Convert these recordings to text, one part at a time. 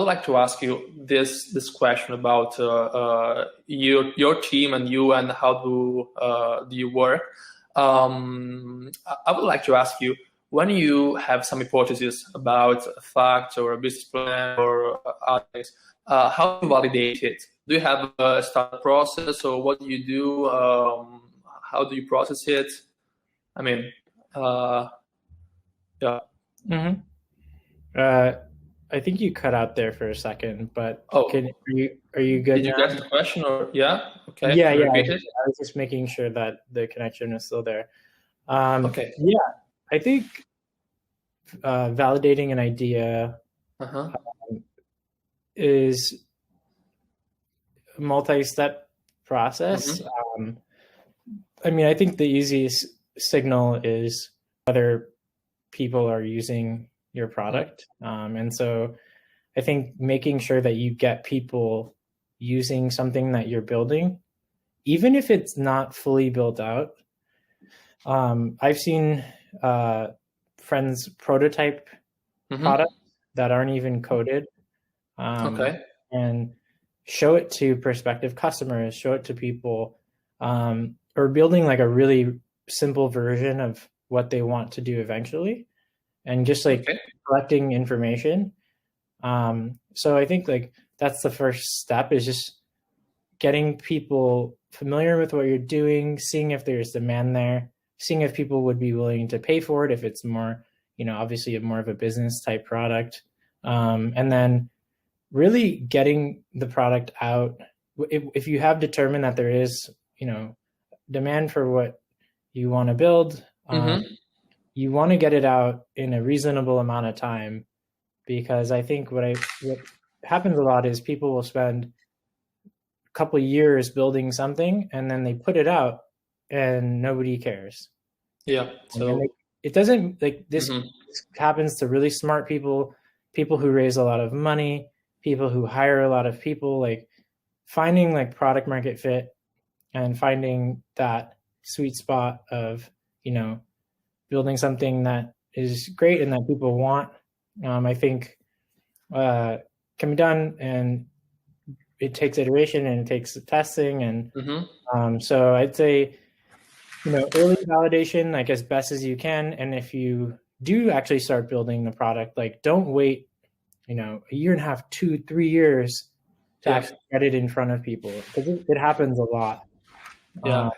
would like to ask you this question about your team and you and how do you work. I would like to ask you, when you have some hypothesis about a fact or a business plan or other things, how do you validate it? Do you have a start process, or what do you do? How do you process it? I mean, yeah. Mm-hmm. I think you cut out there for a second, but are you good? Did you get the question, or yeah? Okay. Yeah. I was just making sure that the connection is still there. Okay. Yeah, I think validating an idea is a multi-step process. I mean, I think the easiest signal is whether people are using your product. And so I think making sure that you get people using something that you're building, even if it's not fully built out. I've seen friends prototype products that aren't even coded, and show it to prospective customers, show it to people, or building like a really simple version of what they want to do eventually, and just like collecting information. So I think like that's the first step, is just getting people familiar with what you're doing, seeing if there's demand there, seeing if people would be willing to pay for it, if it's more, obviously more of a business type product. And then really getting the product out. If you have determined that there is, demand for what you want to build, you want to get it out in a reasonable amount of time, because I think what happens a lot is people will spend a couple of years building something and then they put it out and nobody cares. Yeah. So it doesn't, like, this happens to really smart people who raise a lot of money, people who hire a lot of people, like finding like product market fit and finding that sweet spot of, building something that is great and that people want, I think can be done, and it takes iteration and it takes testing. And so I'd say, early validation, like as best as you can. And if you do actually start building the product, like don't wait, a year and a half, 2-3 years to actually get it in front of people, because it happens a lot. Yeah,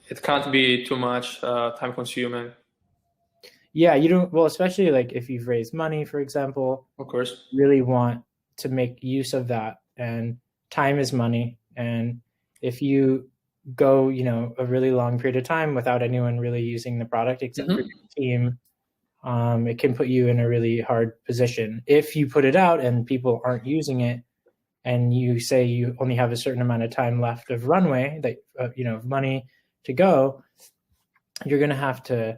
it can't be too much time consuming. Yeah, you don't, well, especially like if you've raised money, for example, of course, really want to make use of that, and time is money. And if you go, a really long period of time without anyone really using the product except for your team, it can put you in a really hard position. If you put it out and people aren't using it, and you say you only have a certain amount of time left of runway, that of money to go, you're going to have to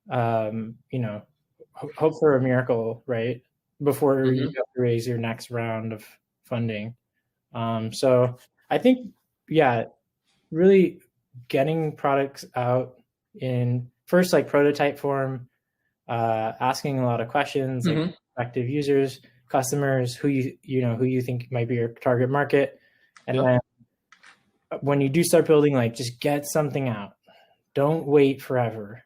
hope for a miracle, right, before you have to raise your next round of funding. So I think, really getting products out in first, like prototype form, asking a lot of questions, like active users, customers, who you think might be your target market. And then when you do start building, like just get something out. Don't wait forever.